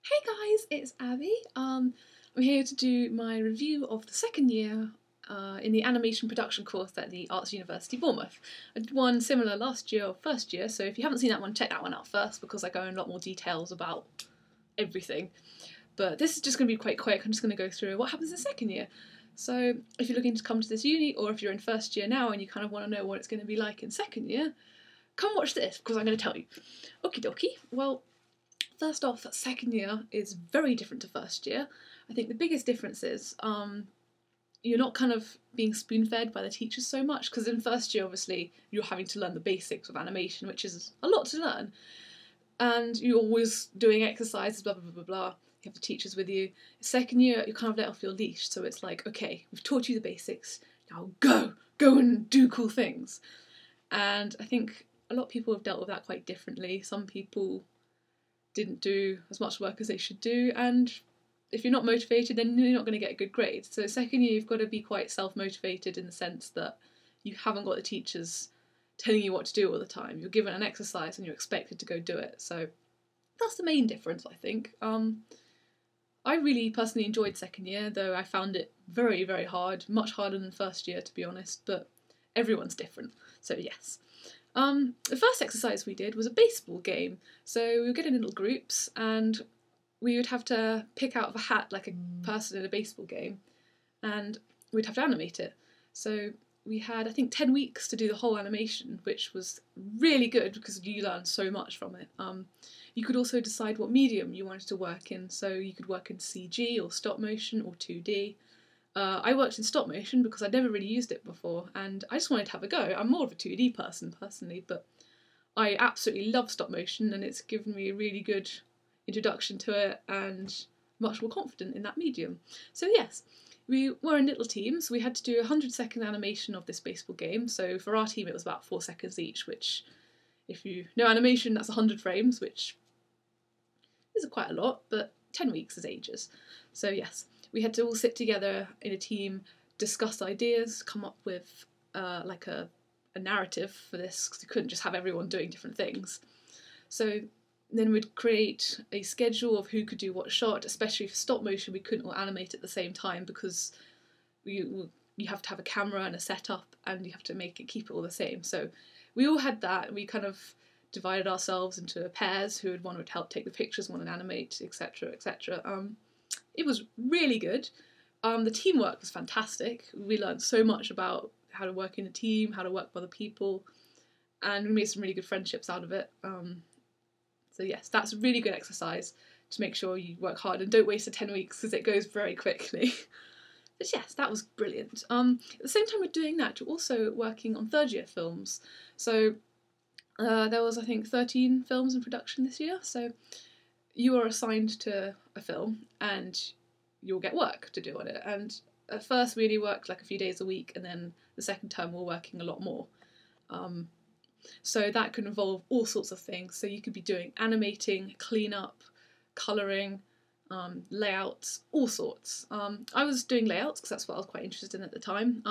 Hey guys, it's Abby. I'm here to do my review of the second year in the animation production course at the Arts University Bournemouth. I did one similar last year or first year, so if you haven't seen that one, check that one out first because I go in a lot more details about everything. But this is just going to be quite quick. I'm just going to go through what happens in second year. So if you're looking to come to this uni, or if you're in first year now and you kind of want to know what it's going to be like in second year, come watch this because I'm going to tell you. Okie dokie. Well, first off, second year is very different to first year. I think the biggest difference is you're not kind of being spoon-fed by the teachers so much, because in first year, obviously, you're having to learn the basics of animation, which is a lot to learn. And you're always doing exercises, blah, blah, blah, blah, blah. You have the teachers with you. Second year, you're kind of let off your leash, so it's like, okay, we've taught you the basics, now go and do cool things. And I think a lot of people have dealt with that quite differently. Some people didn't do as much work as they should do, and if you're not motivated, then you're not going to get a good grade. So second year, you've got to be quite self-motivated in the sense that you haven't got the teachers telling you what to do all the time. You're given an exercise and you're expected to go do it. So that's the main difference, I think. I really personally enjoyed second year, though I found it very, very hard, much harder than first year, to be honest, but everyone's different, so yes. The first exercise we did was a baseball game. So we would get in little groups and we would have to pick out of a hat like a person in a baseball game, and we'd have to animate it. So we had, I think, 10 weeks to do the whole animation, which was really good because you learned so much from it. You could also decide what medium you wanted to work in, so you could work in CG or stop motion or 2D. I worked in stop motion because I'd never really used it before, and I just wanted to have a go. I'm more of a 2D person personally, but I absolutely love stop motion, and it's given me a really good introduction to it and much more confident in that medium. So yes, we were in little teams. We had to do a 100-second animation of this baseball game. So for our team it was about 4 seconds each, which if you know animation, that's 100 frames, which is quite a lot, but 10 weeks is ages. So yes, we had to all sit together in a team, discuss ideas, come up with like a narrative for this, because you couldn't just have everyone doing different things. So then we'd create a schedule of who could do what shot, especially for stop motion. We couldn't all animate at the same time because you have to have a camera and a setup, and you have to keep it all the same. So we all had that, and we kind of divided ourselves into pairs. One would help take the pictures, one would animate, etc., etc. It was really good. The teamwork was fantastic. We learned so much about how to work in a team, how to work with other people, and we made some really good friendships out of it. So yes, that's a really good exercise to make sure you work hard and don't waste the 10 weeks because it goes very quickly. But yes, that was brilliant. At the same time with doing that, you're also working on third year films. So there was, I think, 13 films in production this year. So you are assigned to a film and you'll get work to do on it. And at first we only worked like a few days a week, and then the second term we're working a lot more. So that could involve all sorts of things. So you could be doing animating, cleanup, colouring, layouts, all sorts. I was doing layouts because that's what I was quite interested in at the time.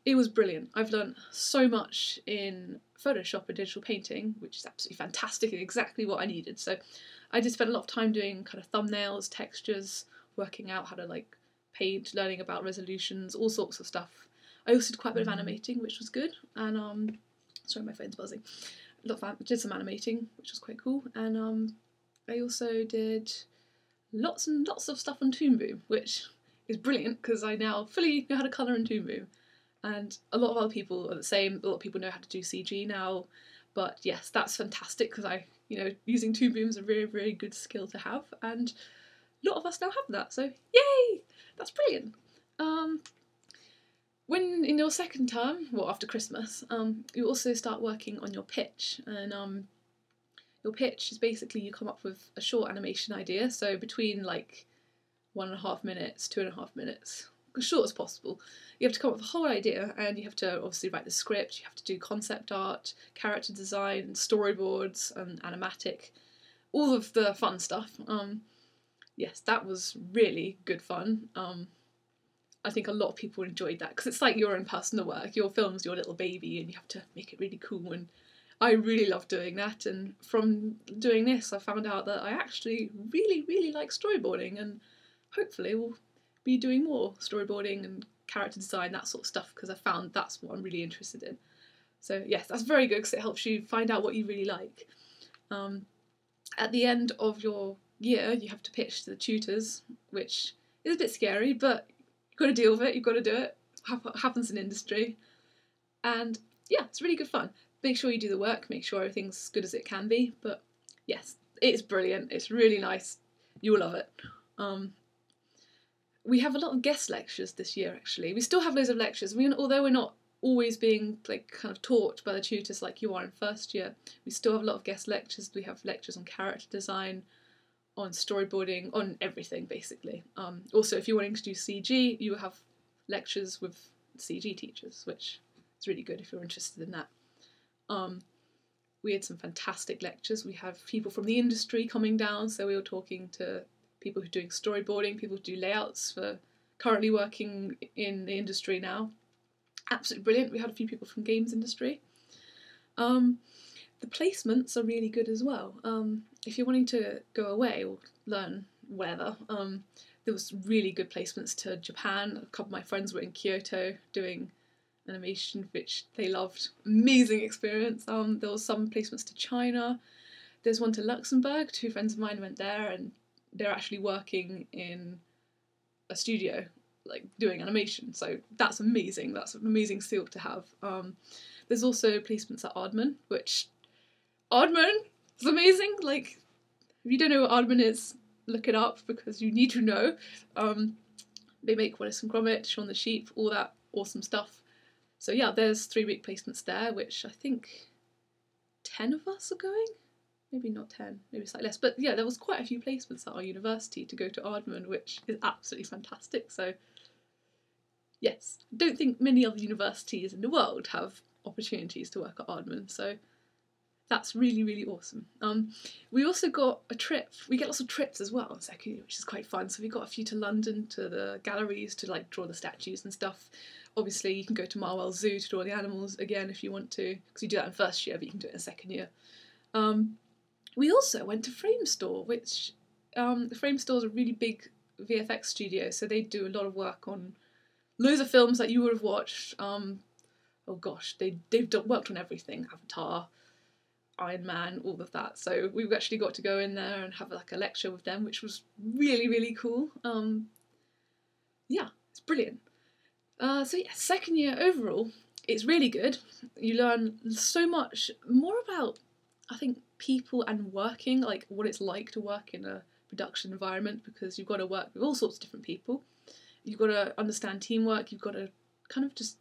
It was brilliant. I've learned so much in Photoshop and digital painting, which is absolutely fantastic and exactly what I needed. So I did spend a lot of time doing kind of thumbnails, textures, working out how to like paint, learning about resolutions, all sorts of stuff. I also did quite a bit of animating, which was good, and sorry, my phone's buzzing. Did some animating, which was quite cool, and I also did lots and lots of stuff on Toon Boom, which is brilliant because I now fully know how to colour in Toon Boom, and a lot of other people are the same. A lot of people know how to do CG now, but yes, that's fantastic because using Toon Boom is a very, very good skill to have, and a lot of us now have that. So yay, that's brilliant. When in your second term, well after Christmas, you also start working on your pitch, and your pitch is basically you come up with a short animation idea, so between like 1.5 minutes, 2.5 minutes, as short as possible. You have to come up with a whole idea, and you have to obviously write the script, you have to do concept art, character design, storyboards, and animatic, all of the fun stuff. Yes, that was really good fun. I think a lot of people enjoyed that because it's like your own personal work. Your film's your little baby and you have to make it really cool, and I really love doing that, and from doing this I found out that I actually really like storyboarding, and hopefully will be doing more storyboarding and character design, that sort of stuff, because I found that's what I'm really interested in. So yes, that's very good because it helps you find out what you really like. At the end of your year you have to pitch to the tutors, which is a bit scary, but you've got to deal with it, you've got to do it. What happens in industry. And yeah, it's really good fun. Make sure you do the work, make sure everything's as good as it can be, but yes, it's brilliant, it's really nice, you'll love it. We have a lot of guest lectures this year actually. We still have loads of lectures, although we're not always being like kind of taught by the tutors like you are in first year, we still have a lot of guest lectures. We have lectures on character design, on storyboarding, on everything basically. Also, if you're wanting to do CG, you have lectures with CG teachers, which is really good if you're interested in that. We had some fantastic lectures. We have people from the industry coming down, so we were talking to people who are doing storyboarding, people who do layouts for currently working in the industry now. Absolutely brilliant. We had a few people from games industry. The placements are really good as well. If you're wanting to go away or learn wherever, there was really good placements to Japan. A couple of my friends were in Kyoto doing animation, which they loved. Amazing experience. There was some placements to China. There's one to Luxembourg. 2 friends of mine went there, and they're actually working in a studio, like doing animation. So that's amazing. That's an amazing skill to have. There's also placements at Aardman, which Aardman is amazing. Like, if you don't know what Aardman is, look it up because you need to know. They make Wallace and Gromit, Shaun the Sheep, all that awesome stuff. So yeah, there's 3-week placements there, which I think 10 of us are going. Maybe not 10, maybe slightly less. But yeah, there was quite a few placements at our university to go to Aardman, which is absolutely fantastic. So yes, I don't think many other universities in the world have opportunities to work at Aardman. So that's really awesome. We also got a trip. We get lots of trips as well in second year, which is quite fun. So we got a few to London, to the galleries, to like draw the statues and stuff. Obviously, you can go to Marwell Zoo to draw the animals again if you want to, because you do that in first year, but you can do it in second year. We also went to Frame Store, which the Frame Store is a really big VFX studio, so they do a lot of work on loads of films that you would have watched. Oh gosh, they've worked on everything: Avatar, Iron Man, all of that. So we've actually got to go in there and have like a lecture with them, which was really cool. Yeah, it's brilliant. So yeah, second year overall, it's really good. You learn so much more about, I think, people and working, like what it's like to work in a production environment, because you've got to work with all sorts of different people. You've got to understand teamwork. You've got to kind of just,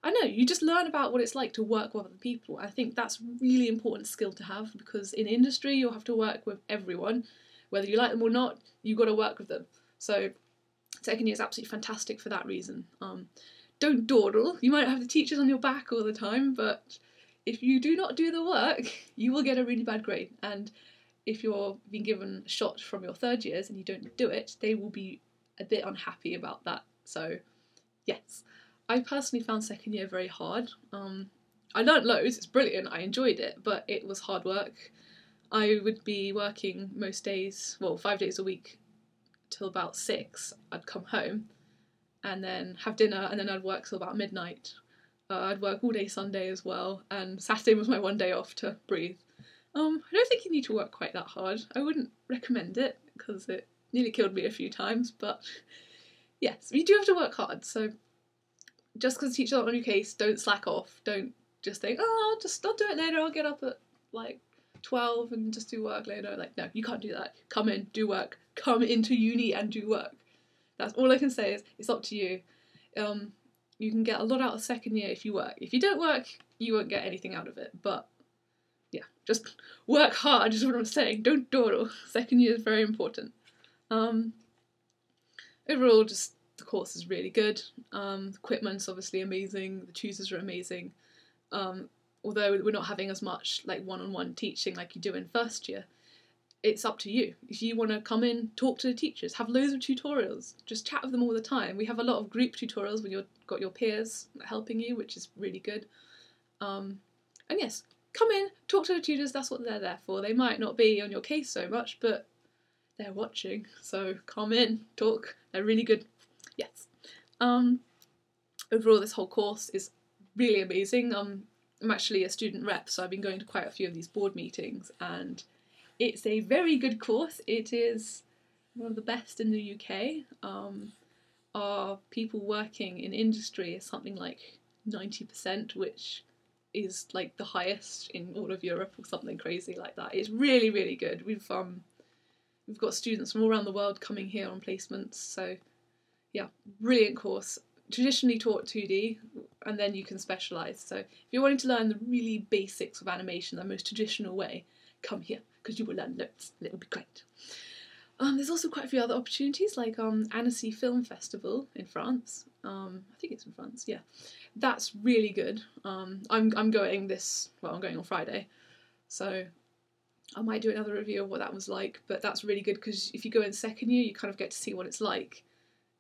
I know, you just learn about what it's like to work with other people. I think that's a really important skill to have, because in industry you'll have to work with everyone. Whether you like them or not, you've got to work with them. So second year is absolutely fantastic for that reason. Don't dawdle. You might have the teachers on your back all the time, but if you do not do the work, you will get a really bad grade. And if you're being given a shot from your third years and you don't do it, they will be a bit unhappy about that. So yes, I personally found second year very hard. I learnt loads, it's brilliant, I enjoyed it, but it was hard work. I would be working most days, well, 5 days a week till about 6. I'd come home and then have dinner, and then I'd work till about midnight. I'd work all day Sunday as well, and Saturday was my one day off to breathe. I don't think you need to work quite that hard. I wouldn't recommend it because it nearly killed me a few times, but yes, you do have to work hard. So just because the teacher's not on your case, don't slack off. Don't just think, oh, I'll do it later. I'll get up at like 12 and just do work later. Like, no, you can't do that. Come in, do work. Come into uni and do work. That's all I can say. Is it's up to you. You can get a lot out of second year if you work. If you don't work, you won't get anything out of it. But yeah, just work hard is what I'm saying. Don't dawdle. Second year is very important. Overall, just the course is really good. The equipment's obviously amazing. The tutors are amazing. Although we're not having as much like one-on-one teaching like you do in first year, it's up to you. If you want to come in, talk to the teachers, have loads of tutorials, just chat with them all the time. We have a lot of group tutorials when you've got your peers helping you, which is really good. And yes, come in, talk to the tutors, that's what they're there for. They might not be on your case so much, but they're watching, so come in, talk, they're really good. Yes. Overall, this whole course is really amazing. I'm actually a student rep, so I've been going to quite a few of these board meetings, and it's a very good course. It is one of the best in the UK. Our people working in industry is something like 90%, which is like the highest in all of Europe or something crazy like that. It's really, really good. We've got students from all around the world coming here on placements, so yeah, brilliant course. Traditionally taught 2D, and then you can specialise. So if you're wanting to learn the really basics of animation, the most traditional way, come here, because you will learn loads. It'll be great. There's also quite a few other opportunities, like Annecy Film Festival in France. I think it's in France, yeah. That's really good. I'm going I'm going on Friday, so I might do another review of what that was like, but that's really good because if you go in second year, you kind of get to see what it's like,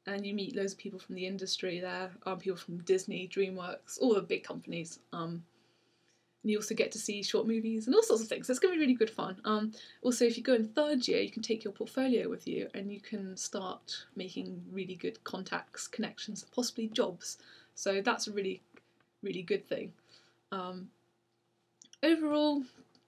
and you meet loads of people from the industry there, people from Disney, DreamWorks, all the big companies. And you also get to see short movies and all sorts of things. So it's going to be really good fun. Also, if you go in third year, you can take your portfolio with you and you can start making really good contacts, connections, and possibly jobs. So that's a really, really good thing. Overall,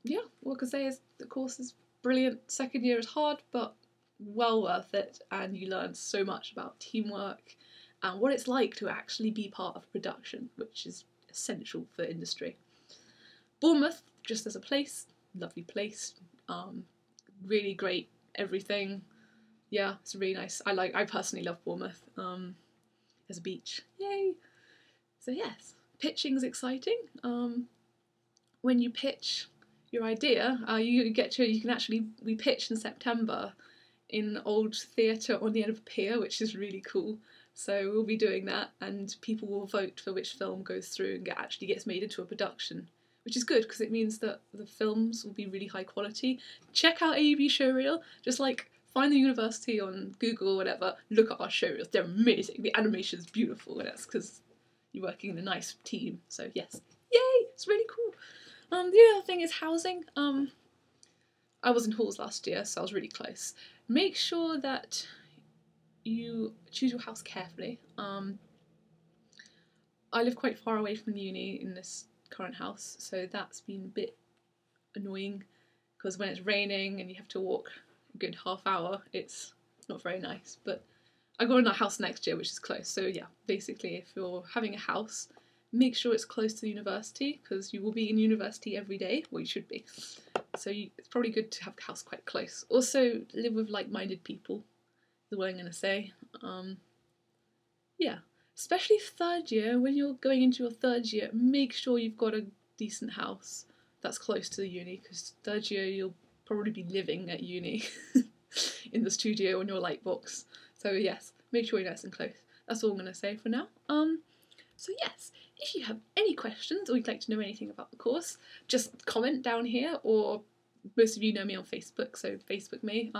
yeah, what I can say is the course is brilliant. Second year is hard, but well worth it, and you learn so much about teamwork and what it's like to actually be part of production, which is essential for industry. Bournemouth, just as a place, lovely place, really great everything. Yeah, it's really nice. I personally love Bournemouth. There's a beach, yay! So yes, pitching's exciting. When you pitch your idea, we pitch in September in old theatre on the end of a pier, which is really cool. So we'll be doing that, and people will vote for which film goes through and actually gets made into a production, which is good because it means that the films will be really high quality. Check out AUB showreel, just like find the university on Google or whatever, look at our showreels, they're amazing, the animation's beautiful, and that's because you're working in a nice team, so yes, yay, it's really cool. The other thing is housing. I was in halls last year, so I was really close. Make sure that you choose your house carefully. I live quite far away from uni in this current house, so that's been a bit annoying because when it's raining and you have to walk a good half hour, it's not very nice. But I got a house next year, which is close. So yeah, basically, if you're having a house, make sure it's close to the university because you will be in university every day. Well, you should be. So it's probably good to have a house quite close. Also, live with like-minded people, is what I'm going to say. Yeah. Especially third year, when you're going into your third year, make sure you've got a decent house that's close to the uni, because third year you'll probably be living at uni in the studio on your light box. So yes, make sure you're nice and close. That's all I'm going to say for now. So yes, if you have any questions or you'd like to know anything about the course, just comment down here, or most of you know me on Facebook, so Facebook me.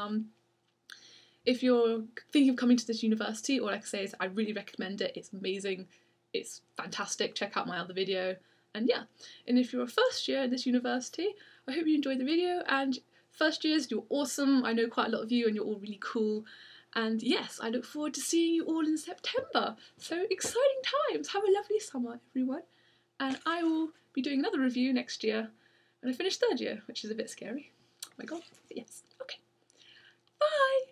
If you're thinking of coming to this university, all I can say is I really recommend it. It's amazing. It's fantastic. Check out my other video. And yeah, and if you're a first year in this university, I hope you enjoyed the video. And first years, you're awesome. I know quite a lot of you and you're all really cool. And yes, I look forward to seeing you all in September. So exciting times. Have a lovely summer, everyone. And I will be doing another review next year when I finish third year, which is a bit scary. Oh my god. But yes. Okay. Bye.